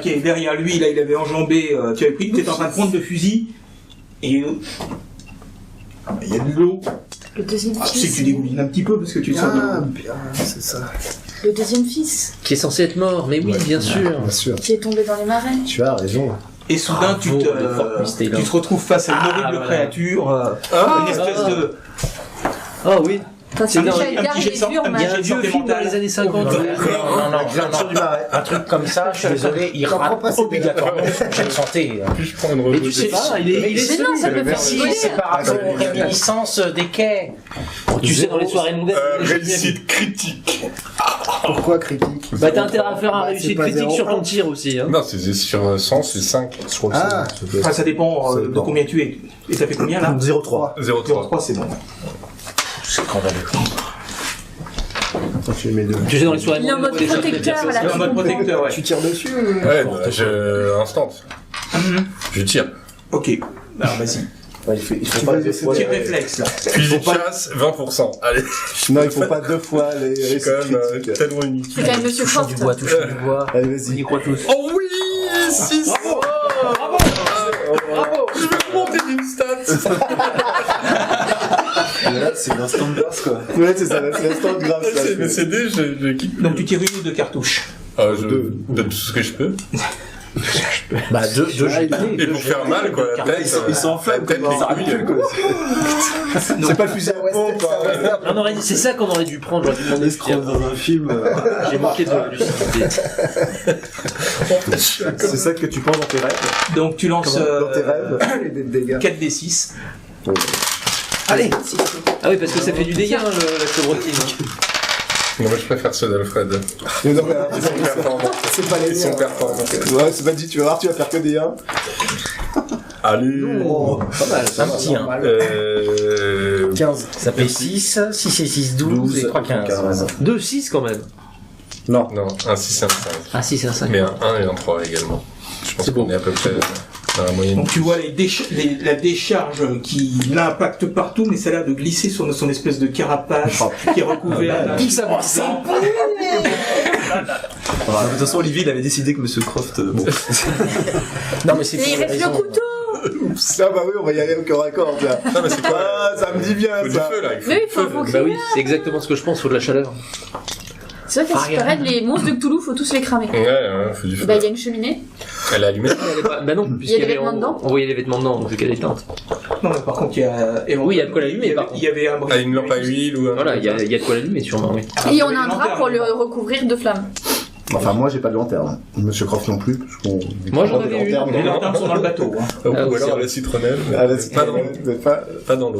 Qui est derrière lui, là il avait enjambé, tu avais pris, tu étais en train de prendre le fusil, et il y a de l'eau. Le deuxième Tu sais fils. que tu dégoulines un petit peu parce que tu le sens de l'eau. Bien, c'est ça. Le deuxième fils. Qui est censé être mort, mais oui, bien sûr. Bien sûr. Qui est tombé dans les marais. Tu as raison. Et soudain tu te retrouves face à une horrible créature, une espèce de... Ah oui. C'est dans- déjà un petit jet de sang- Il y a un J'ai vieux santé film dans mentale. les années 50. Un truc comme ça, je suis désolé, il rate obligatoirement son jet de santé. Puis-je prends une Mais tu revue sais pas, il est Mais non, ça peut faire Si, spoiler. c'est par rapport aux réminiscences des quais. Tu sais, dans les soirées mondaines. réussite critique. Pourquoi critique? Bah t'as intérêt à faire un Bah, c'est réussite pas critique zéro. sur ton tir aussi. Hein. Non, c'est sur 100, c'est 5. Je crois que Enfin, ça dépend de combien tu es. Et ça fait combien là 0,3. 0,3. 0,3 c'est bon. Scandaleux. Attends, tu mets deux. Tu sais, dans les soirées Il est en mode mondaines, protecteur, ça, là. En mode protecteur, ouais. Tu tires dessus ou... Ouais, je instant. Je tire. Ok, alors vas-y. Ouais, il faut pas deux fois. Tir réflexe là. Fusil de chasse, 20%. Allez, Non, il faut pas deux fois les c'est quand même critiques. tellement inutile. C'est quand même Monsieur touchons du bois, Croft. touchons du bois. Allez, On y vas-y. croit tous. Oh oui 6. Bravo. Je vais monter d'une stat. Là, c'est l'instant de grâce, quoi. Ouais, c'est ça, c'est l'instant de grâce. là. Mais c'est D, je kick. Donc tu tires une ou deux cartouches. Je donne tout ce que je peux. Bah deux Et pour faire mal, quoi, la tête. Ils s'enflamment la tête, comme ça. les couilles, quoi. C'est pas le fusil à pompe, quoi. On aurait dit, c'est ça qu'on aurait dû prendre. J'aurais dû demander ce qu'il y a. Dans un film. J'ai manqué de lucidité. C'est ça que tu penses dans tes rêves. Donc tu lances Dans tes rêves, des dégâts. 4d6. Allez. Ah oui, parce que ça fait du dégât, hein, la chevrotine. Non, moi je préfère ceux d'Alfred. Mais non, mais Ils sont performants. c'est pas les Ils sont miens. performants. Ouais, c'est pas dit, tu vas voir, tu vas faire que des 1. Allez. Pas mal, Un petit 1. 15. Ça fait 6, 6 et 6, 12, et 3, 15. 2, 6 quand même. Non, un 6 et un 5. Ah si, c'est un 5. Mais un 1 et un 3 également. Je pense qu'on est à peu près dans la moyenne. Donc tu vois la décharge qui l'impacte partout, mais ça a l'air de glisser sur son espèce de carapace qui est recouvert. Tout savoir ça. De toute façon, Olivier, il avait décidé que Monsieur Croft. Bon. Non, mais c'est Et il pour une reste le raison. couteau. Ça, bah oui, on va y aller au corps à corps, là. Non, mais c'est quoi Ah, ça me dit bien, Il faut du ça. feu là. Il faut Mais oui, du il faut feu. faut Bah créer. oui, c'est exactement ce que je pense, faut de la chaleur. C'est vrai qu'à ce qui paraît, les monstres de Cthulhu, faut tous les cramer. Ouais, faut du feu. Bah, il y a une cheminée. Elle est allumée. Bah non, puisqu'il des y avait vêtements dedans on voyait les vêtements dedans, donc c'est qu'elle est éteinte. Non, mais par contre, il y a... Oui, il y a de quoi l'allumer, par contre. Il y avait un Ah, une lampe à huile ou un. Voilà, il y a de quoi l'allumer sûrement, oui. Et on a un drap pour le recouvrir de flammes. Enfin, moi, j'ai pas de lanterne. Monsieur Croft non plus. Parce qu'on... Moi, j'en des avais une. lanternes. Les lanternes sont dans le bateau. Hein. Ou Ah, oui, c'est alors à vrai. la citronnelle. Ah, là, Pas dans, pas... pas dans l'eau.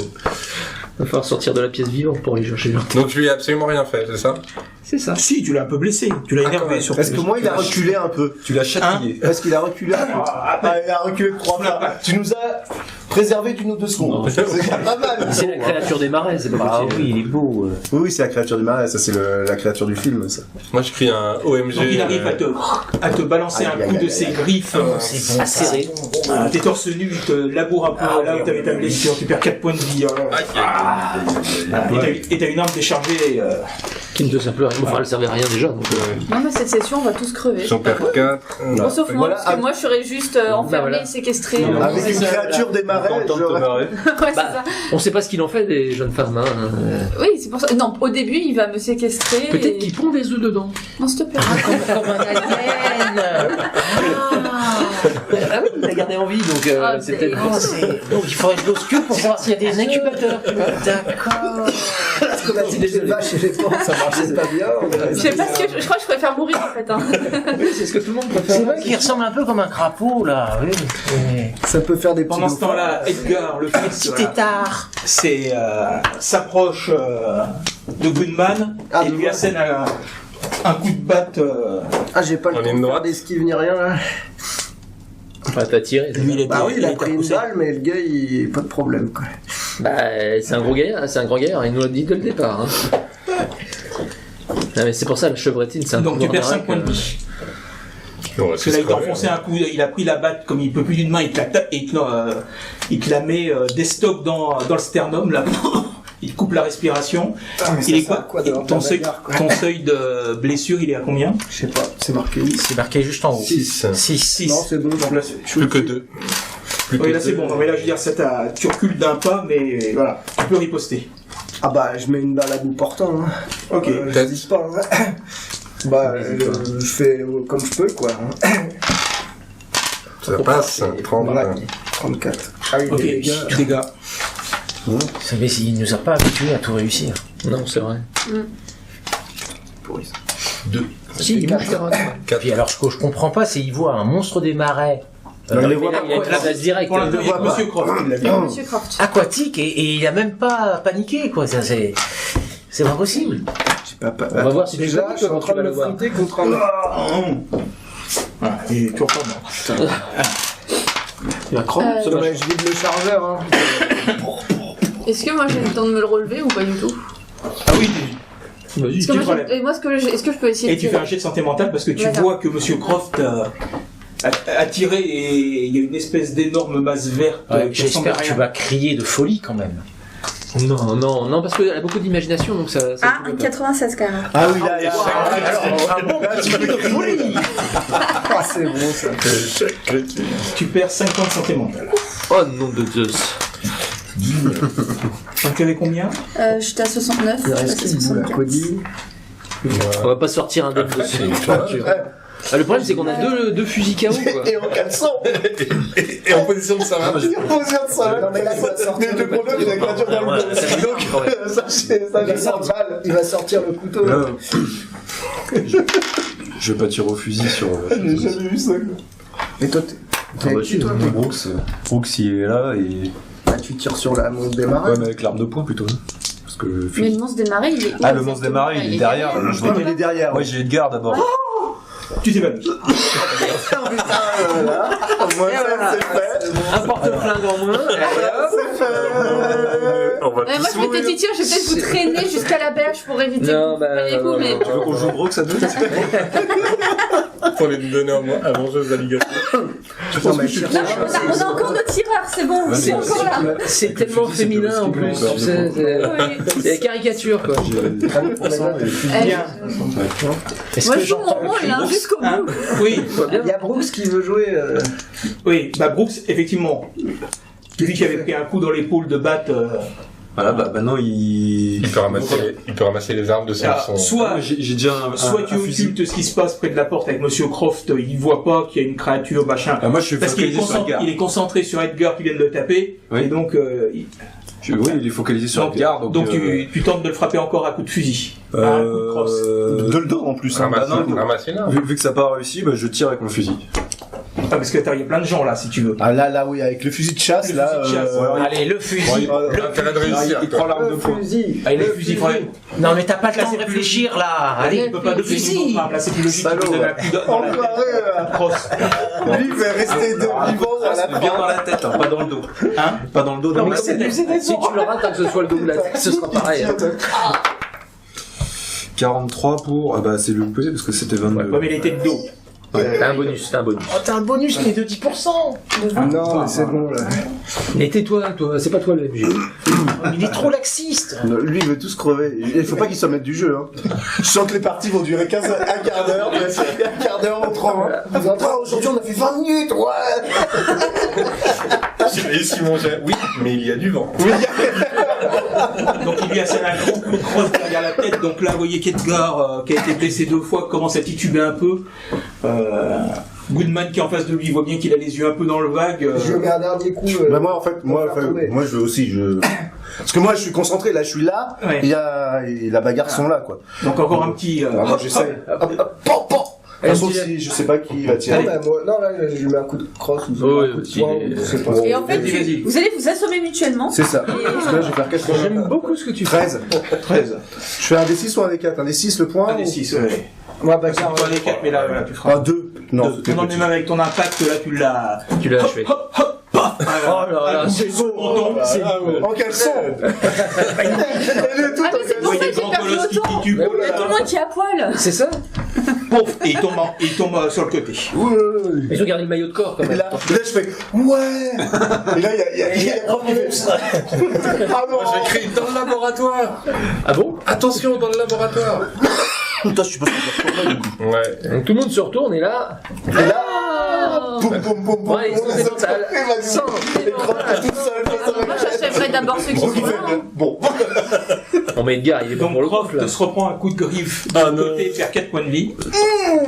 Il va falloir sortir de la pièce vivante pour aller chercher l'autre. Donc je lui ai absolument rien fait, c'est ça? C'est ça. Si, tu l'as un peu blessé, tu l'as énervé sur. Est-ce que moi, il a reculé un peu? Tu l'as chatouillé. Est-ce qu'il a reculé un peu? Il a reculé de 3 fois. Tu nous as préservé d'une ou deux secondes. C'est pas mal. C'est la créature des marais, c'est pas Ah possible. oui, il est beau. Oui, c'est la créature du marais, ça c'est la créature du film, ça. Moi je crie un OMG. Donc il arrive à te balancer un coup de ses griffes Acéré. T'es torse nu, il te laboure un peu là où t'avais ta blessure, tu perds 4 points de vie. Et t'as une arme déchargée. Qui ne te sert plus à rien. Enfin, elle servait à rien déjà. Donc, Non, mais cette session, on va tous crever. J'en perds 4. Bon, sauf moi, Voilà, parce que moi, je serais juste enfermée, voilà. séquestrée. Avec une créature des marais, Content de te genre... marrer. Ouais, c'est Bah, ça. on sait pas ce qu'il en fait des jeunes femmes. Hein. Oui, c'est pour ça. Non, au début, il va me séquestrer. Peut-être et- qu'il pond des œufs dedans. Non, s'il te plaît. Comme un alien. Ah oui, il a gardé en vie, donc c'est peut-être... Donc il faudrait de l'eau sculpte pour savoir s'il y a des incubateurs. D'accord. Parce qu'on a dit des vaches éléphants, ça marchait pas bien. Je sais pas ce que je crois que je préfère mourir en fait. Hein. Oui, c'est ce que tout le monde préfère. C'est vrai qu'il ressemble un peu comme un crapaud là. Oui. Ça peut faire des petits Pendant ce temps-là, Edgar, le fils, Petit tétard. s'approche de Goodman et lui assène un coup de batte. Ah, j'ai pas le En temps ligne de faire droite. d'esquive ni rien là. Enfin, t'as tiré. Lui, Bah oui, il a pris une balle, mais le gars, il pas de problème quoi. Bah, c'est un gros gaillard, c'est un grand gaillard, il nous l'a dit dès le départ. Hein. Non, mais c'est pour ça, la chevrettine, c'est un Donc tu pouvoir perds 5 miracle. points de vie. On va Parce que tous là, il t'a crever, enfoncé hein. un coup, il a pris la batte, comme il peut plus d'une main, il te la tape et il te la met des stocks dans le sternum, là. Il coupe la respiration. Il est quoi ton seuil de blessure, il est à combien? Je sais pas, c'est marqué où? C'est marqué juste en haut. 6. 6. Non, c'est bon. Donc là, Plus que 2. oui, là c'est bon. Non, mais là, je veux dire, tu recules d'un pas, mais voilà, tu peux riposter. Ah bah, je mets une balle à bout portant. Hein. Ok. Je dis pas. Hein. Bah, je fais comme je peux quoi. Hein. Ça passe. 30. Voilà. 34. Ah oui, Ok, les gars. dégâts. Vous savez, il nous a pas habitués à tout réussir. Non, c'est vrai. 2. Si, il mange 40. Puis alors, ce que je comprends pas, c'est qu'il voit un monstre des marais Il a une place directe. Pour l'instant, il y a Monsieur Croft qui l'a vu. Monsieur Croft. aquatique et il a même pas paniqué quoi. Ça c'est pas possible. J'ai pas. On va voir si tu Déjà, peux, je suis en quand train tu de vas me le voir. friter contre un. Voilà, il est toujours pas mort. Il a cramé, ça Ouais, va. je vide le chargeur. Hein. Est-ce que moi j'ai le temps de me le relever ou pas du tout? Ah oui, vas-y, Parce tu que te moi, relèves. et moi, est-ce que je peux essayer Et de tu fais tirer un jet de santé mentale parce que tu D'accord. vois que Monsieur Croft a tiré et il y a une espèce d'énorme masse verte. qui ressemble à J'espère que tu rien. vas crier de folie quand même. Non, parce qu'elle a beaucoup d'imagination, donc ça Ah, joue pas. 96 quand même. Ah oui, là, il y a Un bon petit coup de folie. Ah, c'est bon ça. Tu perds 5 points de santé mentale. Oh nom de Zeus. Donc tu avais combien? J'étais à 69. Il là, reste c'est qui bout, la 64. Cody. On va pas sortir un dé dessus. Ah, le problème c'est qu'on a deux fusils KO quoi. Et en caleçon. Et en position de savate. En position de ça. Non, mais là, il va sortir le couteau. Il a la créature dans le dos. Donc, il va sortir le couteau. Là, je vais pas tirer au fusil sur. J'ai jamais vu ça. Et toi, t'es avec qui, toi Brooks, il est là et. Bah, tu tires sur la montre des marins. Ouais, mais avec l'arme de poing plutôt. Parce que le Mais fusil. le monstre des marais, il est. Ah, le monstre des marais, il est derrière. Je Non, mais il est derrière. Ouais, j'ai Edgar d'abord. Tu t'évanouis. Voilà. Moi, ça, c'est fait. Un porte-flingue en moins. On va Moi tous je vais mourir. peut-être je vais peut-être vous traîner jusqu'à la berge pour éviter Non, que bah, vous preniez non, vous, non, mais. non. Tu veux qu'on joue Brooks à deux Pour les donner à mangeuse d'alligator. Non, mais cherche. Non, on a encore nos tireurs, c'est bon, Ouais, c'est mais encore là. C'est tellement fusil, c'est féminin en plus plus, possible, tu sais. Oui. C'est la caricature quoi. Bien. Est-ce Moi que je joue j'entends mon rôle hein, jusqu'au Hein bout. Oui, Il y a Brooks qui veut jouer. oui. Bah Brooks, effectivement. Lui qui avait pris un coup dans l'épaule de batte. Voilà, bah maintenant il. Il peut ramasser les armes de ceux qui sont. Soit J'ai déjà Soit tu occultes ce qui se passe près de la porte avec Monsieur Croft, il voit pas qu'il y a une créature, machin. Ah, moi je suis Parce qu'il est, focalisé sur Edgar. il est concentré sur Edgar qui vient de le taper, Oui. et donc, Oui, il est focalisé sur donc, Edgar. donc tu tentes de le frapper encore à coup de fusil. À un coup de crosse. De le dos en plus. Hein. Bah, non, Ramasser l'arme. vu que ça n'a pas réussi, bah, je tire avec mon fusil. Ah, parce que il y a plein de gens là, si tu veux. Ah là, oui, avec le fusil de chasse, Le là. fusil de chasse. Allez, le fusil. Intérêt de réussir. Il prend l'arme de poing. fusil. Ah, il a le fusil, frère. Non, mais t'as pas le Là, temps de c'est plus réfléchir là. Tu Allez, peux pas le donner une fusil. autre arme, là, c'est plus logique. Tu Salaud, peux donner un ouais. coup dans la tête. Enfoiré, Crosse. Lui, il va rester vivant à la Bien dans la tête, hein, pas dans le dos. Hein? Pas dans le dos, dans la tête. Si tu le rates, que ce soit le dos ou la tête, ce sera pareil. Hein. 43 pour. Ah bah c'est le opposé parce que c'était 22. Ouais, mais il était de dos. T'as un bonus, t'as un bonus. Oh, t'as un bonus, mais de 10%. Non, mais c'est bon, là. Mais tais-toi, toi, c'est pas toi le MJ. Il est trop laxiste. Lui, il veut tous crever. Il faut pas qu'il se mette du jeu, hein. Je sens que les parties vont durer un quart d'heure. Mais c'est un quart d'heure en 30. Vous entendez, aujourd'hui, on a fait 20 minutes, ouais. J'ai réussi mon jet. Oui, mais il y a du vent. Donc il lui assène un grand coup de crosse derrière la tête. Donc là, vous voyez qu'Edgar, qui a été blessé 2 fois, commence à tituber un peu. Goodman qui est en face de lui voit bien qu'il a les yeux un peu dans le vague. Je mets un dernier coup. Bah moi je veux aussi parce que moi je suis concentré là, je suis là. Ouais. Et la bagarre sont là quoi. Donc encore un petit. Moi j'essaie. De toute façon, si je sais pas qui va tirer. Non, là, je lui mets un coup de crosse ou Oh, un coup de poing. Je sais pas. Et en fait, Vas-y. vous allez vous assommer mutuellement. C'est ça. Parce que là je vais faire 80. J'aime beaucoup ce que tu fais. 13. Je fais un D6 ou un D4 Un D6 le point Un des 6, ouais. Moi, C'est pas les 4, mais là, voilà, tu feras. Ah 2. Non, Non, mais même avec ton impact, là, tu l'as. Tu l'as achevé. Hop, hop, paf. Oh là là, c'est beau. En caleçon. Elle est toute Ah, mais c'est pour ça que j'ai perdu autant. qui Il y a tout le monde qui est à poil. C'est ça? Pouf, et il tombe sur le côté. Ils ont gardé le maillot de corps quand Et même. là je fais ouais. Et là il y a le prof qui fait ah non. Moi j'écris dans le laboratoire. Ah bon? Attention, dans le laboratoire. Toi je suis pas sûr du coup. Ouais. Donc tout le monde se retourne et là. Et là boum boum boum boum. Ouais, explosion totale. Sans Moi, j'achèverais d'abord ceux qui sont là. Bon. Non mais Edgar, il est bon Donc pour le coup Croft là. se reprend un coup de griffe de côté et perd 4 points de vie.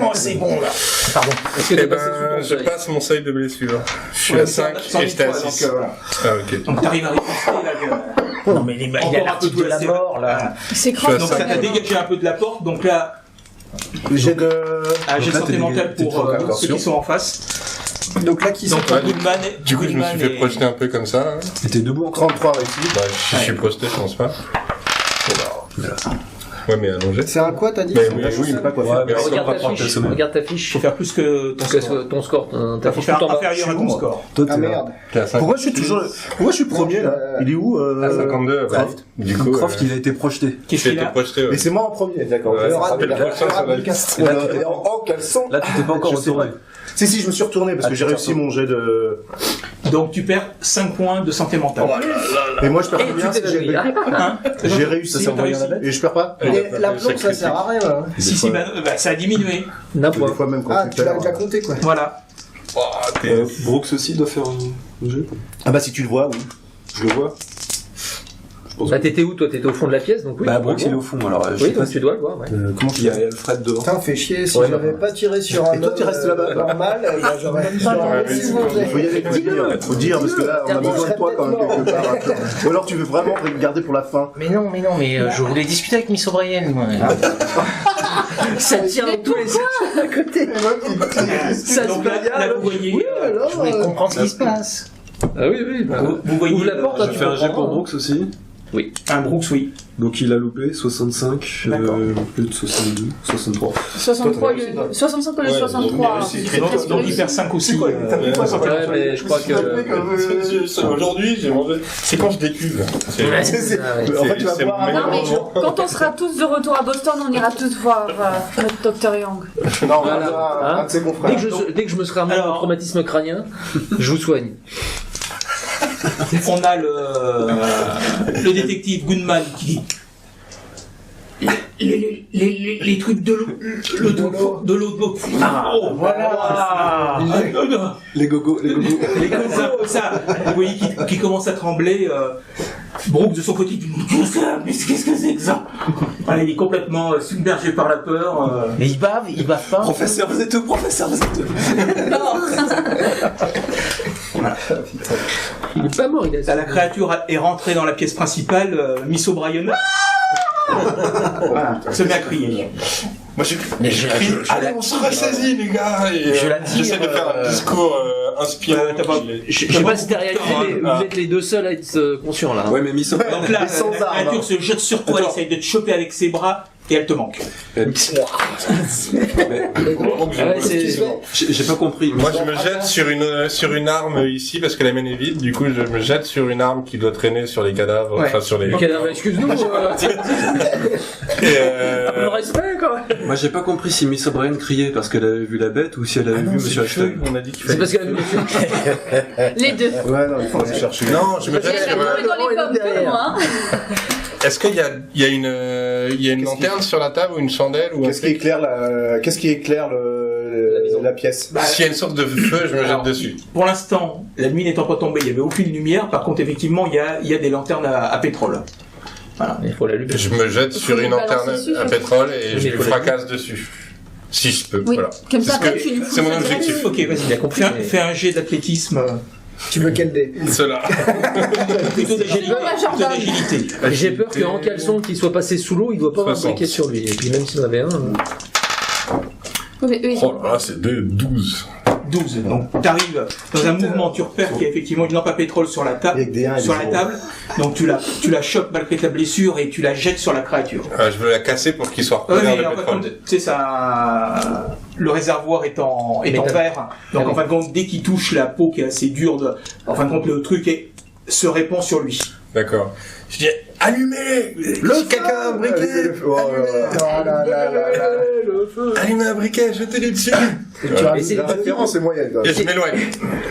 Oh, c'est bon là. Est-ce que Eh t'es passé sous ben, ton je seuil? passe mon seuil de blessure. Je suis à 5 et j'étais à 6. Voilà. Ah, ok. Donc t'arrives à riposter là. Non, mais il y a Encore un peu l'article de la blessé. mort, là. C'est Je croche. suis Donc à ça t'a 5. dégagé un peu de la porte. Donc là, J'ai de j'ai là, santé t'es mentale dégagé, pour t'es toujours ceux qui sont en face. Donc là, qui sont Donc Ouais, Goodman, Du coup, je me suis fait projeter un peu comme ça. Hein. Et t'es debout encore 33 réussi. Bah, je suis projeté, je pense pas. Ouais, mais allongé. C'est un quoi, t'as dit? Mais oui, oui. Pas quoi faire. Mais Regarde ta fiche. Regarde ta fiche. faut faire plus que ton Parce que score. ton score, ta Faut fiche faire tout en bas. inférieur à ton score. Toi Ah t'es là. merde. T'es à 5. Pourquoi je suis toujours pourquoi je suis premier là? Il est où À 52, bah, Croft. du coup. Croft il a été projeté. Qu'est-ce J'ai qu'il été a projeté, Et ouais. c'est moi en premier, d'accord. Ouais, Le ça rat- s'appelle le le prochain rat sur la de liste. Castro, et en caleçon. Là tu t'es pas encore Je sais retourné. pas. Si, je me suis retourné parce que j'ai réussi mon jet de. Donc tu perds 5 points de santé mentale. Et moi je perds Et combien tu si t'es j'ai évanoui. Hein J'ai réussi. Ça t'as réussi. Et je perds pas. Et la plombe, ça sert à rien, là. Si, bah, ça a diminué. D'un Des point. fois même quand Ah, tu tu l'as perds. déjà compté, quoi. Voilà. Brooks aussi doit faire un jeu. Ah bah si tu le vois, oui. Je le vois. Bah t'étais où toi? T'étais au fond de la pièce donc oui. Bah Brooks il est au fond alors je sais Oui pas donc tu dois le voir. Ouais. Comment il y a Alfred devant. Putain, fait chier, si Ouais, j'avais pas tiré sur un Et toi, tu homme, restes là-bas. normal, bah, j'aurais Il faut y aller, faut dire parce que là on a besoin de toi quand même quelque part. Ou alors tu veux vraiment le garder pour la fin. Mais non, je voulais discuter avec Miss O'Brien, moi. Ça tire dans tous les sens à côté. Ça se Donc là, vous voyez, Je voulais comprendre ce qui se passe. Ah oui oui. Bah, vous voyez ouvre la porte. hein, J'ai tu fait un jet comprends. pour Brooks aussi. un Brooks, oui. Donc il a loupé 65 D'accord. plus de 62, 63. 63 au lieu 65 au lieu de 63. Donc il perd 5 aussi. Ouais mais je crois que. Aujourd'hui, j'ai mangé. C'est quand je décuve. Ouais, C'est- c'est ça, ouais. En fait tu vas C'est boire le un Non, mais moment. quand on sera tous de retour à Boston, on ira tous voir notre Dr. Young. Non, Voilà. Hein un de ses confrères. Dès que je me serai remis Alors- un traumatisme crânien, je vous soigne. On a le détective Goodman qui dit les trucs de l'eau de l'eau. Oh, voilà. Les gogos, les gogos. Les gosses, un peu ça. Vous voyez qui commence à trembler. Brooke de son côté dit mais qu'est-ce que c'est que ça? Voilà, il est complètement submergé par la peur. Mais il bave pas. Professeur, vous êtes où, professeur, vous êtes où? Il est pas mort, il a. La créature est rentrée dans la pièce principale. Miss O'Brien voilà, se met à crier. Moi, j'ai Mais je allez, on se ressaisit, les gars. Et, Je la tire, j'essaie de faire un discours inspirant. T'as pas- Je sais pas si t'as réalisé, mais Ah. vous êtes les deux seuls à être conscients là. hein. Ouais mais Miss O'Brien. Donc là, Mais sans la armes, créature se jette sur toi, elle essaye de te choper avec ses bras et elle te manque. Ouais, c'est. J'ai pas compris. Moi, je me jette sur une arme ici parce que la mienne est vide. Du coup, je me jette sur une arme qui doit traîner sur les cadavres, Ouais. enfin sur les. Excuse-nous. Et, Le respect quand même. Moi j'ai pas compris si Miss O'Brien criait parce qu'elle avait vu la bête ou si elle avait vu Monsieur Ashton. On a dit qu'il C'est fallait. parce qu'elle a vu les films. Les deux. Ouais, non, il faut aller chercher. Non, je me Elle jette a sur. trouvé dans les pommes que moi. Est-ce qu'il y a une lanterne sur la table ou une chandelle ou un Qu'est-ce qui éclaire la pièce. S'il y a une sorte de feu, je me jette Alors, dessus. Pour l'instant, la nuit n'étant pas tombée, il n'y avait aucune lumière. Par contre, effectivement, il y a des lanternes à pétrole. Voilà. Il faut l'allumer. Je me jette sur une balancer lanterne dessus, à pétrole et je Mais lui fracasse dessus. Si je peux, Oui, voilà. comme ça, C'est ce après, tu lui fous c'est mon ça objectif. direct. Ok, Il a vas-y. compris, mais- Fais un jet d'athlétisme. Tu veux quel dé? Cela. Plutôt d'agilité. Bon, bah, Plutôt d'agilité. J'ai peur qu'en caleçon qu'il soit passé sous l'eau, il doit pas avoir un 60. briquet sur lui. Et puis même s'il en avait un. Oui, mais eux, ils Oh sont- là là, c'est 12. 12. Donc, t'arrives dans un mouvement, tu repères qu'il y a effectivement une lampe à pétrole sur la table. Avec des 1 et Sur des la 0. table. Donc, tu la chopes malgré ta blessure et tu la jettes sur la créature. Je veux la casser pour qu'il soit Ouais, recouvert mais de en fin de pétrole. compte, tu sais, ça, le réservoir est en verre. Donc, en fin de compte, dès qu'il touche la peau qui est assez dure, en fin de compte, le truc se répand sur lui. D'accord. Je dis, allumez quelqu'un a un briquet Oh là là là là. Allumez un briquet, jetez-le dessus Tu Et c'est la référence est moyenne. quand même. Et je m'éloigne.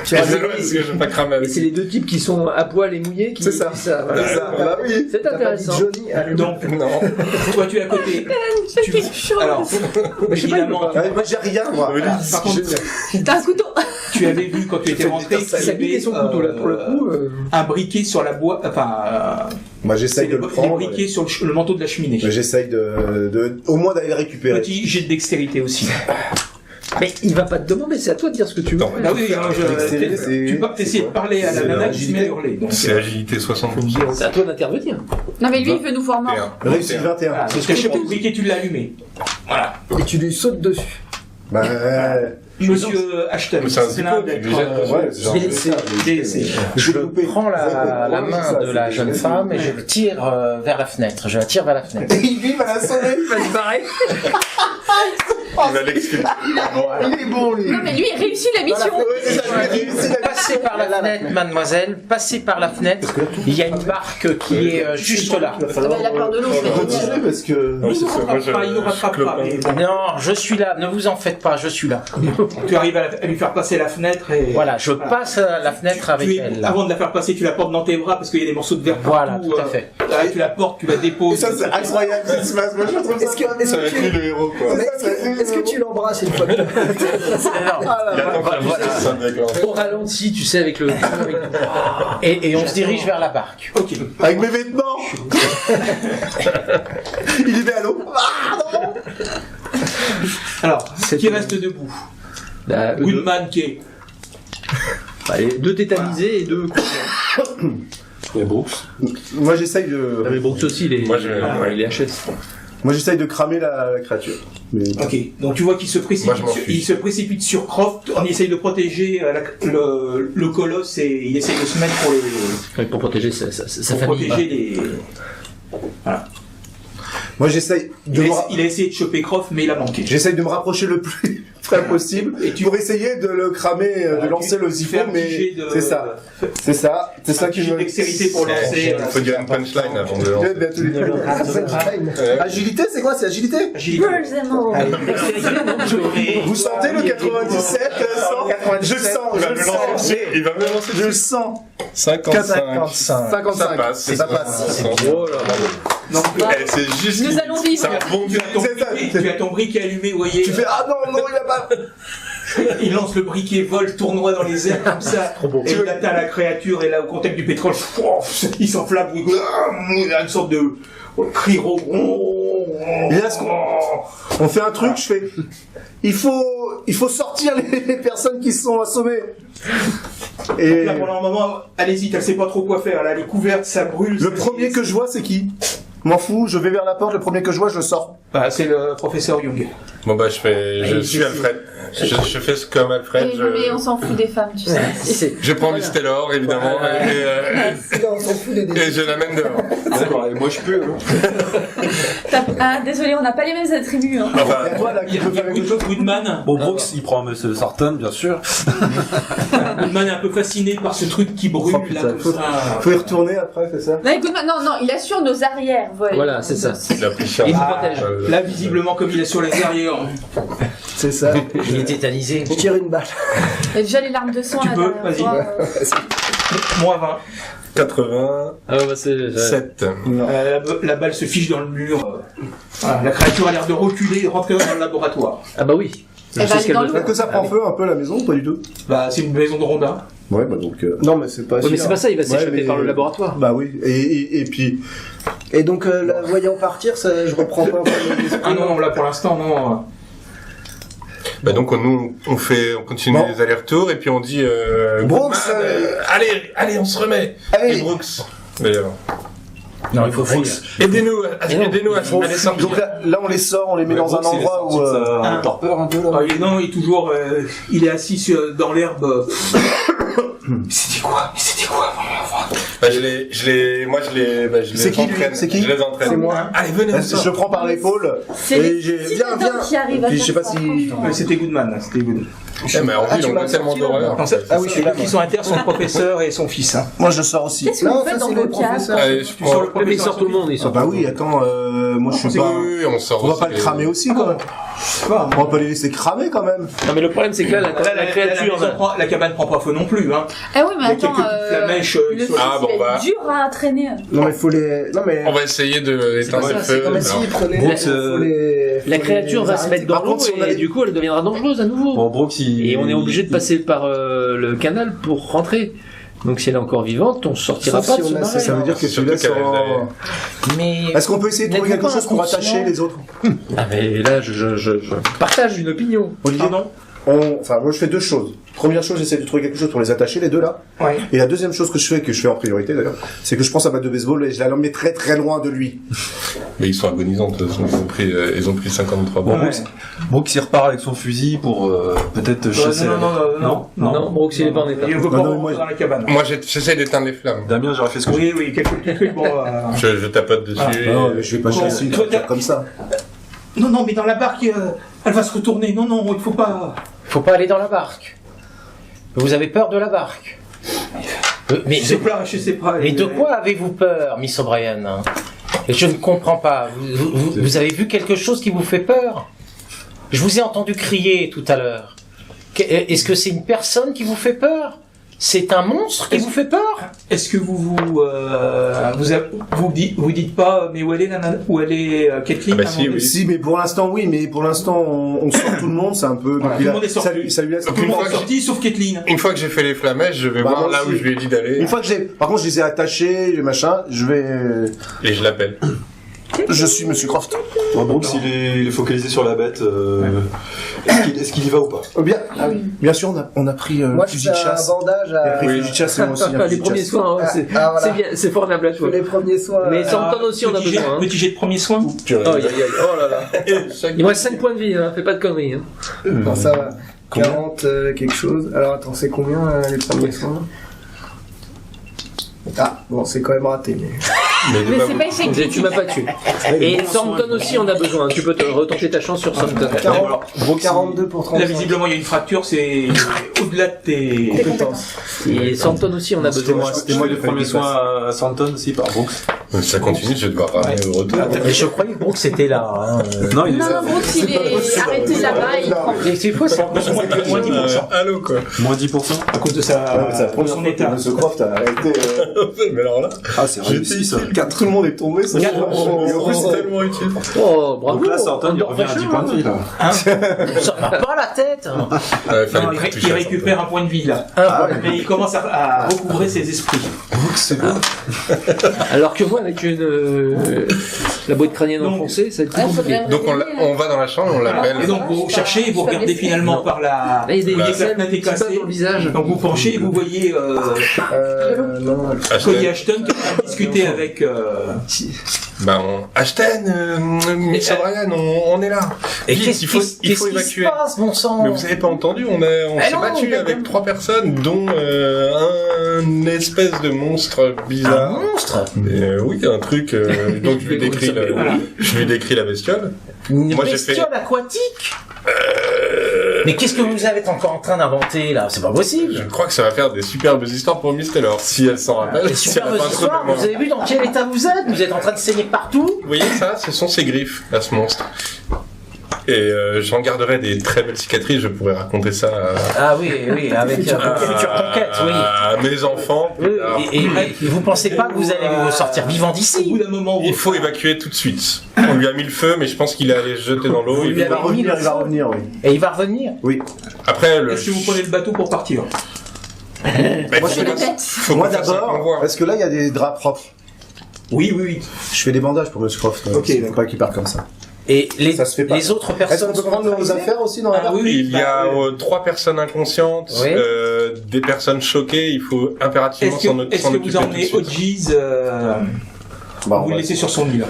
Tu Et as je m'éloigne parce que je veux pas cramer Et avec. c'est les deux types qui sont à poil et mouillés qui C'est ça. disent ça. Voilà. C'est ça. Bah oui. C'est T'as pas dit intéressant. Johnny, allume. Donc, Non. toi, tu es à côté. quelque chose. Alors, évidemment, Ouais, moi j'ai rien, moi. Oui. voilà, par contre, T'as un couteau. tu avais vu quand tu étais rentré qu'il y Ça piquait avait son couteau là pour le coup. un briquet sur la boîte, enfin, Moi c'est j'essaye de les le prendre. briquets sur le manteau de la cheminée. Mais j'essaye au moins d'aller le récupérer. Petit jet de dextérité aussi. Mais il va pas te demander, c'est à toi de dire ce que tu veux. Attends. Bah oui, Dextérité, c'est- tu peux essayer de parler à la c'est nana qui se met à l'agilité. hurler. Donc, C'est agilité 72. C'est à toi d'intervenir. Non, mais lui, il veut nous voir mort. Réussi 21. voilà, parce que je sais pas le briquet, tu l'as allumé. Voilà. Et tu lui sautes dessus. Bah Monsieur Ashton, Mais c'est un c'est zippo, l'un tu d'être lui jettes ouais, c'est genre Délaissé. délaissé. Je prends la main de la jeune femme et je le tire vers la fenêtre. Je la tire vers la fenêtre. Et lui il va la sonner. Il va se barrer. Il va l'excuser. Il est bon lui. Non, mais lui, il réussit la mission. Ouais, c'est ça, lui, il réussit la Passez par la fenêtre, mademoiselle. Passez par la fenêtre. Il y a une barque qui est juste là. Ah bah, la peur de l'eau, je vais retirer dire. parce que. Oui, c'est ça, moi, Il ne rattrape pas. Mais bon, Non, je suis là. Ne vous en faites pas, je suis là. tu arrives à lui faire passer la fenêtre et... Voilà, je passe la fenêtre avec elle. Là. Avant de la faire passer, tu la portes dans tes bras parce qu'il y a des morceaux de verre Voilà, partout. tout à fait. Tu la portes, tu la Et déposes. ça c'est incroyable ce qui se passe. Moi je trouve ça. Ça va être lui le héros, quoi. Est-ce que tu l'embrasses une fois? Non. Il attend que Voilà. ça déclenche. Au ralenti, tu sais, avec le. Et on se dirige vers la barque. Ok. Avec mes vêtements. Il y met à l'eau. Alors, qui reste debout Bah, Goodman qui est... Allez, deux tétanisés et deux. Et Brooks. Moi j'essaye de. Ah, mais Brooks aussi, il est, Moi, je- il est HS. Moi j'essaye de cramer la créature. Mais... Ok, donc tu vois qu'il se Moi, précipite, je m'enfuis. il se précipite sur Croft, on essaye de protéger le colosse et il essaye de se mettre pour, Pour protéger sa pour famille. protéger les... Moi j'essaye de me Il a essayé de choper Croft mais il a manqué. J'essaye de me rapprocher le plus près possible Et tu- pour essayer de le cramer, de lancer le Tu fais zippo, un petit mais jet de... c'est ça, c'est ça, c'est ça Un qui petit jet me. dextérité pour lancer... Il faut dire une punchline avant de lancer. Bien, tous les coups. Agilité, c'est quoi? C'est agilité? agilité. Vous sentez le 97, 100? Je le sens, Il je va le me sens. lancer. Il va me lancer. Je le sens. 55. 55. Ça passe. Ça passe. Oh là là. Donc, C'est juste. Nous allons vivre. Ça rebondit. C'est ça. tu as ton briquet allumé, vous voyez. Tu fais ah non, il a pas. Il lance le briquet, vole, tournoie dans les airs comme ça. Et il atteint la créature et là au contact du pétrole, il s'enflamme. Il y a une sorte de cri rond. Et là, on fait un truc, je fais. Il faut sortir les personnes qui se sont assommées. Et Là pendant un moment, allez-y, elle sait pas trop quoi faire. Là, elle est couverte, ça brûle. le premier que je vois, c'est qui? M'en fous, je vais vers la porte, le premier que je vois, je le sors. Bah, c'est le professeur Young. Bon bah je suis Alfred. Je fais ce comme Alfred. Mais on s'en fout des femmes, tu sais. C'est- Je prends Miss Taylor évidemment On s'en fout des et je l'amène dehors. D'accord, et moi je peux. Ah, désolé, on n'a pas les mêmes attributs. Hein. Enfin, Et toi, là, Il qui y a peut faire quelque chose? Goodman. Bon, Brooks, il prend Monsieur Sarton, bien sûr. Goodman est un peu fasciné par ce truc qui brûle Oh, là putain, comme ça. Faut y retourner après, c'est ça? Non, écoute, non, il assure nos arrières. Voilà, c'est ça. il a pris cher. Il vous protège. Là, visiblement, comme il est sur les arrières, C'est ça. Il est tétanisé. Je tire une balle. Il y a déjà les larmes de sang Tu là peux, derrière vas-y. toi, moins 20. 87. Ah bah c'est. La balle se fiche dans le mur. Voilà, la créature a l'air de reculer et rentrer dans le laboratoire. Ah bah oui. Elle va aller dans l'eau. Est-ce que ça prend feu un peu la maison ou pas du tout? Bah, c'est une maison de rondins. Ouais, bah donc. Non, mais c'est pas. Ouais, mais c'est pas ça, il va s'échapper mais- par le laboratoire. Bah oui, et puis. Et donc, la voyant partir, ça, je reprends pas encore l'esprit. Ah non, là pour l'instant, non. Bah donc on continue Bon. les allers-retours et puis on dit Brooks, Goodman, allez, on se remet. Allez. Et Brooks. D'ailleurs. Non, il faut fuir. Aidez-nous à les sortir. Donc là, on les sort, on les met dans un endroit où. Un torpeur un peu là. Ah, non, il est toujours, il est assis dans l'herbe. C'était quoi? Bah, je les C'est qui, lui entraîne. C'est qui Je les entraîne. C'est moi. Allez, venez, on Je sort. le prends par l'épaule. C'est Et les j'ai. petits Viens, méthodes viens. qui arrivent à Puis je sais faire pas ça, si. franchement. C'était Goodman, là, c'était Goodman. Eh, mais en ville, tu on m'as a tellement sorti, là, d'horreur. Non, ça, Ah oui, je suis là. qui sont à terre, son professeur et son fils. Hein. Moi, je sors aussi. Qu'est-ce que Non, vous faites ça, dans c'est vos le caves? professeur. Allez, Tu sors le Ouais, mais il professeur sort tout le monde, il Ah sort bah tout le oui, monde. attends, moi je suis pas. Oui, on sort On va aussi pas le cramer aussi quand même. On va pas les laisser cramer quand même. Non, mais le problème, c'est que là, la créature. la cabane prend pas feu non plus. Hein. Ah oui, mais Il y a attends, quelques petites flamèches, le qui sont- fils, Ah, bon, il va bah. être dur à traîner. Non, mais faut les. Non, mais. On va essayer d'éteindre le C'est feu. comme si Alors, prenez. Brooks, faut les. La faut créature les va se arrêter. mettre dans Par l'eau contre, si on a et les- du coup, elle deviendra dangereuse à nouveau. Bon, Brooks, Et on est obligé de passer par le canal pour rentrer. Donc si elle est encore vivante, on sortira Sauf pas de si ce on a- marais. Ça veut dire que Surtout celui-là qu'elle sort. Mais. Est-ce qu'on peut essayer de trouver N'êtes-vous quelque pas chose pour inconscient attacher les autres? Ah mais là, je partage une opinion. Olivier, non. Enfin, moi je fais deux choses. Première chose, j'essaie de trouver quelque chose pour les attacher, les deux là. Ouais. Et la deuxième chose que je fais en priorité d'ailleurs, c'est que je prends sa batte de baseball et je la mets très très loin de lui. Mais ils sont agonisants, de toute façon, ils ont pris 53 Bon, balles. Brooks il repart avec son fusil pour peut-être chasser. Non, Brooks, il est pas en état. Il veut pas Non, non, rentrer moi, dans la cabane. Moi, j'essaie d'éteindre les flammes. Damien, j'aurais fait ce que Oui, quelques petits trucs. Bon, Je tapote dessus. Ah, et- Non, mais je vais pas chasser Toi, t'as- comme ça. Non, mais dans la barque, elle va se retourner. Non, il faut pas. Faut pas aller dans la barque. Vous avez peur de la barque. Mais Je sais pas. Mais de quoi avez-vous peur, Miss O'Brien? Et je ne comprends pas. Vous avez vu quelque chose qui vous fait peur? Je vous ai entendu crier tout à l'heure. Est-ce que c'est une personne qui vous fait peur? C'est un monstre qui vous fait peur? Est-ce que vous dites pas, mais où elle est, où elle est, Kathleen? Ah bah si, oui. Si, mais pour l'instant, oui, mais pour l'instant, on sort tout le monde, c'est un peu. Voilà, donc tout le monde est sorti. ça lui laisse Tout le monde fois est que- sorti, sauf Kathleen. Une fois que j'ai fait les flamèches, je vais Bah, voir moi là aussi. où je lui ai dit d'aller. Une fois que par contre, je les ai attachés, les machins, je vais. Et je l'appelle. Je suis Monsieur Croft. Bon, Brooks il est focalisé sur la bête. Est-ce qu'il y va ou pas? Bien, bien sûr, on a pris Moi, le je fusil fais de un chasse. bandage Il a pris à. le fusil de chasse, et moi aussi. un Les fusil de premiers chasse. soins, hein, c'est Ah, voilà. c'est bien, c'est formidable à Je fais toi. les premiers soins. Mais Sampton aussi, on a besoin. Hein. Petit jet de premier soin. Purée. Oh, oh là là. Il me reste 5 points de vie, hein. Fais pas de conneries. Hein. Non, ça va. 40 quelque chose. Alors attends, c'est combien les premiers soins? Ah, bon, c'est quand même raté. Mais... Mais c'est pas effectif. Tu m'as pas tué. Et Sampton aussi, on a besoin. Tu peux te retenter ta chance sur Sampton. 42 pour 30. Là, visiblement, il y a une fracture, c'est au-delà de tes compétences. Et Sampton aussi, on a C'était besoin. moi, le premier soin à Santon aussi par Brooks. Ça continue, je vais devoir ramener au retour. Mais je croyais que Brooks était là. Hein. Non, il est Non, Brooks, il est arrêté là-bas, il prend. Et c'est faux, ça. moins 10% Allô, quoi. moins 10%. à cause de première son fois état. que Monsieur Croft a arrêté. Mais alors là, Ah, c'est réussi ça. Tout le monde est tombé, ça. et en plus, c'est tellement utile. Oh, bravo. Donc là, Santon il revient à 10 points de vie là. Ça va pas la tête. Ouais, Non, fallait il, pas il toucher à ça. récupère un point de vie là. Mais il commence à recouvrer ses esprits. Alors que moi, avec la boîte crânienne Donc- enfoncée, ça va être Ouais, plus compliqué. faudrait Donc on va dans la chambre, on l'appelle. Et donc vous cherchez et vous regardez finalement par la Là, il y a des les ficelles fenêtres qui se passent cassées. dans le visage. Donc vous penchez et vous voyez Non, Cody Ashton qui est en train de discuter avec Ashton, Miss O'Brien, on est là. Et Vite, qu'est-ce il faut qui se évacuer. passe, mon sang? Mais vous avez pas entendu, on s'est non, battu mais avec comme- 3 personnes, dont un espèce de monstre Un bizarre. monstre? Oui, un truc. Donc je lui décris la bestiole. Une Moi, j'ai bestiole aquatique? Mais qu'est-ce que vous êtes encore en train d'inventer là? C'est pas possible. Je crois que ça va faire des superbes histoires pour Miss Taylor, si elle s'en rappelle. Les si elle a superbes pas un trou de histoires, mémoire. vous avez vu dans quel état vous êtes? Vous êtes en train de saigner partout? Vous voyez ça, ce sont ses griffes, à ce monstre. Et j'en garderai des très belles cicatrices, je pourrais raconter ça Ah oui, avec future conquête, oui. à mes enfants. Et vous pensez pas que vous allez vous sortir vivant Au d'ici? bout d'un moment, Il faut évacuer tout de suite. On lui a mis le feu, mais je pense qu'il est allé se jeter dans l'eau. Il va revenir, oui. Et il va revenir? Oui. Après, est-ce que vous prenez le bateau pour partir? Moi, Moi d'abord, parce que là, il y a des draps propres. Oui. Je fais des bandages pour Monsieur Croft. Ok, Il faut pas qu'il parte comme ça. Et Ça se fait pas. les autres Est-ce personnes qu'on peut prendre nos affaires aussi dans la barque? Il y a 3 personnes inconscientes, Oui. des personnes choquées, il faut impérativement Est-ce s'en que occuper vous tout de emmenez suite. Ojiz vous le laissez sur son île?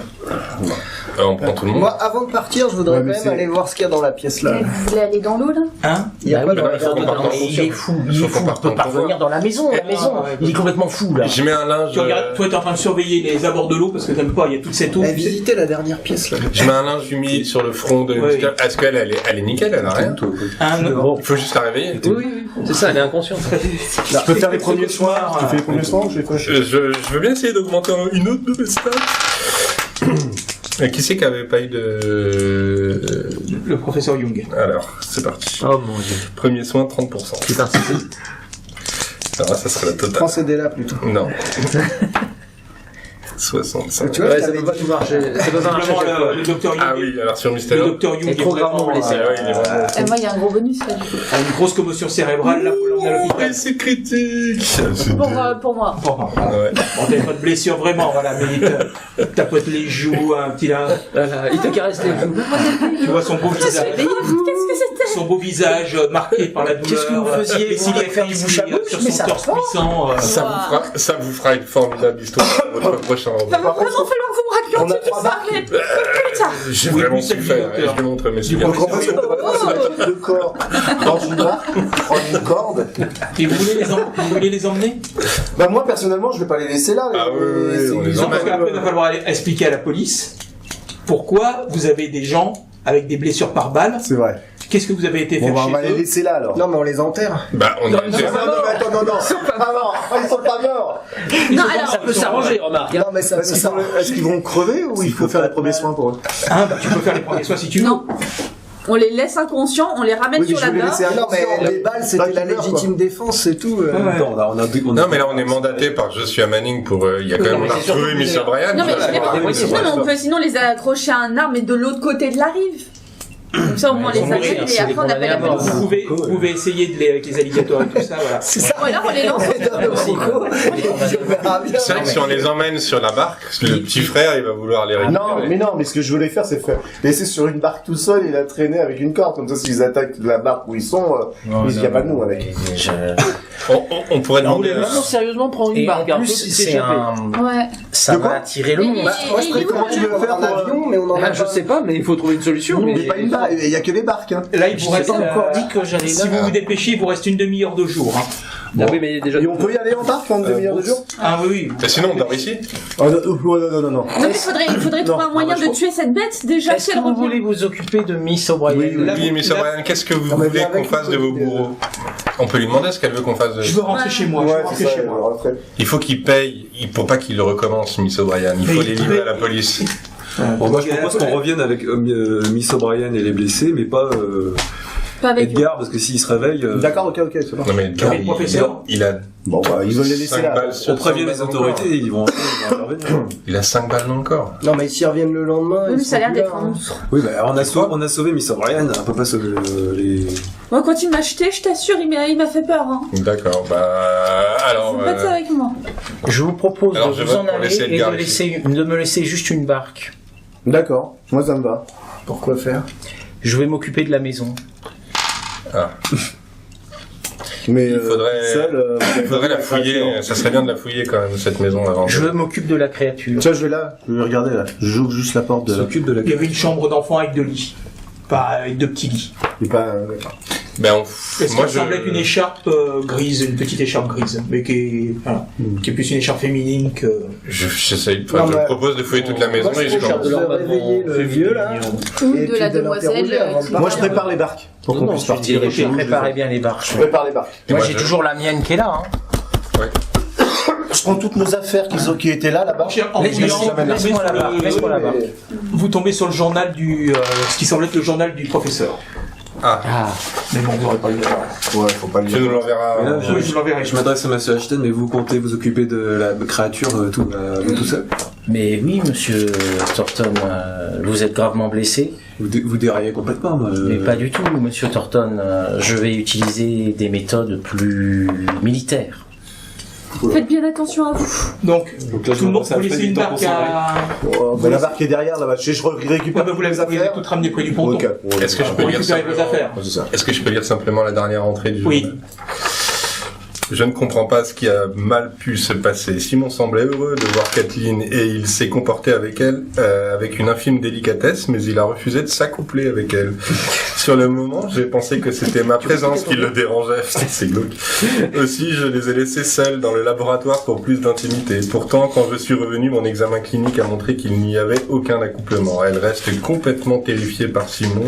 On prend tout le monde. Moi, avant de partir, je voudrais Ouais, mais quand même c'est- aller voir ce qu'il y a dans la pièce là. Vous voulez aller dans l'eau là? Hein? Il y a Bah pas oui, de non, il faut qu'on parte en il est fou, il Faut est qu'on fou, parte il peut en pas convoi. revenir dans la maison, il est complètement fou là. Je mets un linge. Tu regardes, toi t'es en train de surveiller les abords de l'eau parce que t'aimes pas, il y a toute cette eau. Eh, visitez la dernière pièce là. Je mets un linge humide sur le front de. Ouais. Est-ce qu'elle elle est nickel, elle a rien. Il faut juste la réveiller. Oui, c'est ça, elle est inconsciente. Tu peux faire les premiers soins. Tu fais les premiers soins ou je les fais? Je veux bien essayer d'augmenter une autre de mes stats. Qui c'est qui avait pas eu de... Le professeur Young. Alors, c'est parti. Oh mon dieu. Premier soin, 30%. Putain, Alors, ça serait la totale. Prends ces dés là plutôt. Non. 65. Tu vois, Ouais, je ça t'avais peut pas dit. tout marcher. Ça peut pas marcher à chaque fois. Le docteur Young. Ah oui, alors sur Le Mystère. docteur Young est trop gravement blessé. Ah ouais, il est vraiment... Et moi, il y a un gros bonus là du coup. a une grosse commotion cérébrale, là, faut l'emmener à l'hôpital. c'est critique. Pour moi. Bon, Ouais. t'avais pas de blessure vraiment, voilà, mais il te tapote les joues, un petit là. Voilà, il te caresse les joues. Tu vois son beau visage. Qu'est-ce que c'était? Son beau visage marqué par la douleur. Qu'est-ce que vous faisiez? Les Vous voulez faire du cicatrices bouche à bouche, sur mais son ça torse va. puissant. Ça vous fera une formidable histoire pour votre prochain roman. Il va vraiment falloir que vous me On a racontiez tout 3 ça. barques. Mais putain. J'ai Oui, vraiment oui, c'est souffert. le Et je vais montrer mes Du cicatrices. Donc on peut se mettre deux corps dans une barque, prendre une corde. Et vous voulez les emmener? Bah moi personnellement je vais pas les laisser là. Ah oui, on les Non, emmène. parce qu'après, il va falloir aller expliquer à la police pourquoi vous avez des gens avec des blessures par balle. C'est vrai. Qu'est-ce que vous avez été Bon faire bah on va chez les eux? laisser là alors. Non, mais on les enterre. Bah, on a Non, mais attends, non. Ils sont pas morts. Ils sont pas morts. Non, alors. Ça peut s'arranger, remarque. Non, mais ça Est-ce qu'ils vont crever ou il faut faire les premiers soins pour eux? Hein, bah, tu peux faire les premiers soins si tu veux. Non. On les laisse inconscients, on les ramène Oui, mais sur je la vais les barre. laisser Non, mais inconscients. les balles, c'était la légitime défense, c'est tout. Non, mais là, on est mandaté par Joshua Manning pour, il y a quand même, on a retrouvé Mr. Brian. Non, mais on peut sinon les accrocher à un arbre, mais de l'autre côté de la rive. Comme ça, au moins, on les ils vont amène mourir, et après, on appelle la police. Vous pouvez essayer de les, avec les alligators et tout ça, voilà. C'est ça. Ou alors, on les lance. C'est vrai que si on les emmène sur la barque, le petit frère, il va vouloir les récupérer. Non, mais ce que je voulais faire, c'est faire laisser sur une barque tout seul et la traîner avec une corde. Comme ça, s'ils attaquent la barque où ils sont, il n'y a pas de nous avec. On pourrait demander Non, sérieusement, prends une Et barque. en Un peu plus, si c'est s'échapper. Ouais. ça De quoi va attirer le monde. Et- Moi, je préfère comment tu veux faire en pour avion, mais on en a Ah, je sais pas, mais il faut trouver une solution. Il n'y a pas une barque, il y a que les barques. Hein. Là, il Je vous t'ai reste, pas encore dit que j'allais si là. vous vous dépêchez, il vous reste une demi-heure de jour. Hein. Ah oui, mais déjà. Et on peut y aller en barque en demi-heure de jour? Ah oui, Et sinon, on dort ici. Oh, non. Non, mais il faudrait trouver un moyen de tuer cette bête déjà Est-ce si que elle vous voulez revient. vous occuper de Miss O'Brien? Oui, Mr. Brian, qu'est-ce que vous Non, mais voulez viens qu'on avec fasse de nous, vos bourreaux? On peut lui demander ce qu'elle veut qu'on fasse de... je veux rentrer chez moi. Je veux Ouais, rentrer c'est ça, chez moi. Il faut qu'il paye, pour pas qu'il le recommence, Miss O'Brien. Il faut Mais les il livrer paye- à la police. Bon, moi je propose qu'on revienne avec Miss O'Brien et les blessés, mais pas Pas avec eux. Edgar, parce que s'il se réveille. D'accord, ok, c'est bon. Non mais Edgar, Mais le professeur il a Bon, bah, ils veulent les laisser 5 là. balles sur On prévient 5 les balles dans le autorités, corps. ils vont intervenir. Il a 5 balles dans le corps. Non, mais s'ils reviennent le lendemain. Oui, ils mais ça a l'air sont d'être plus un là, hein. monstre. Oui, bah on a sauvé Miss O'Brien, on peut pas sauver les. Moi, quand il m'a acheté, je t'assure, il m'a fait peur. Hein. D'accord, bah alors. Faut pas de ça avec moi. Je vous propose Alors, de je vous vote en pour aller laisser et Edgar de me laisser juste une barque. D'accord, moi ça me va. Pourquoi faire? Je vais m'occuper de la maison. Ah. Mais Il faudrait- seul, Il faudrait la fouiller, ça serait bien de la fouiller quand même, cette maison avant. Je m'occupe de la créature. Tiens, je vais là, je vais regarder là. J'ouvre juste la porte de là. S'occupe de la. Il y avait une chambre d'enfant avec 2 lits. Pas avec 2 petits lits. Il est pas. Ben, Parce moi qu'il semblait être une écharpe grise, une petite écharpe grise, mais qui est plus une écharpe féminine que... j'essaye, Non, je mais- propose de fouiller toute la maison Moi, et je je trouve commence. de leur réveiller le vieux là. Ou Et de puis la de demoiselle. l'interroger avant de qui- Moi je prépare les barques pour qu'on puisse partir. Préparez bien les barques. Je prépare les barques. Et Moi moi, j'ai je- toujours la mienne qui est là. Hein. Je prends toutes nos affaires qui étaient là-bas. En fouillant, Laisse-moi la barque. vous tombez sur le journal ce qui semble être le journal du professeur. Mais bon, vous n'aurez pas le temps. Ouais, faut pas le Tu nous l'enverras. Mais là, Oui, je l'enverrai. Je m'adresse à monsieur Ashton, mais vous comptez vous occuper de la créature tout seul? Mais oui, monsieur Thornton, vous êtes gravement blessé. Vous déraillez complètement, moi. Mais pas du tout, monsieur Thornton. Je vais utiliser des méthodes plus militaires. Faites bien attention à vous. Donc là, tout le monde, vous laissez une barque à... la barque est derrière là-bas. Je récupère vous l'avez toutes ramenées près du ponton. Ok. Est-ce que je peux Pour lire récupérer vos affaires. C'est ça. Est-ce que je peux lire simplement la dernière entrée du Oui. journal ? Je ne comprends pas ce qui a mal pu se passer. Simon semblait heureux de voir Kathleen et il s'est comporté avec elle avec une infime délicatesse, mais il a refusé de s'accoupler avec elle. Sur le moment, j'ai pensé que c'était ma présence qui le dérangeait. C'est glauque. Aussi, je les ai laissés seuls dans le laboratoire pour plus d'intimité. Pourtant, quand je suis revenu, mon examen clinique a montré qu'il n'y avait aucun accouplement. Elle reste complètement terrifiée par Simon,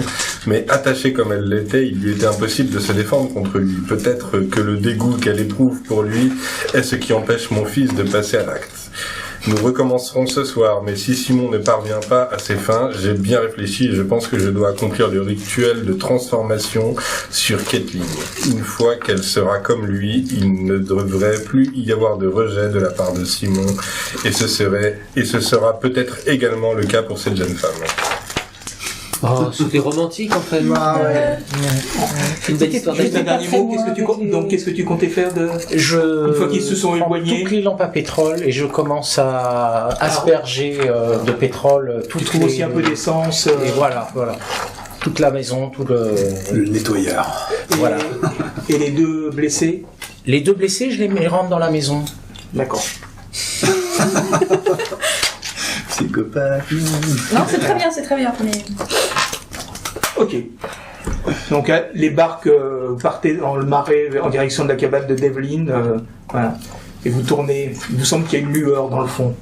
mais attachée comme elle l'était, il lui était impossible de se défendre contre lui. Peut-être que le dégoût qu'elle éprouve pour lui est ce qui empêche mon fils de passer à l'acte. Nous recommencerons ce soir, mais si Simon ne parvient pas à ses fins, j'ai bien réfléchi et je pense que je dois accomplir le rituel de transformation sur Kathleen. Une fois qu'elle sera comme lui, il ne devrait plus y avoir de rejet de la part de Simon et ce sera peut-être également le cas pour cette jeune femme. Oh, c'était romantique en fait. Ah ouais. Une belle histoire Juste un d'amour. dernier mot, qu'est-ce que tu comptais faire Je une fois qu'ils se sont prends éloignés? toutes les lampes à pétrole et je commence à asperger de pétrole Tu trouves aussi un peu d'essence. Et voilà. Toute la maison, tout Le nettoyeur. voilà. Et les deux blessés? Les deux blessés, je les rentre dans la maison. D'accord. Psychopathe. Non, c'est très bien, mais... Ok. Donc les barques partaient dans le marais en direction de la cabane de Devlin. Voilà. Et vous tournez. Il vous semble qu'il y a une lueur dans le fond.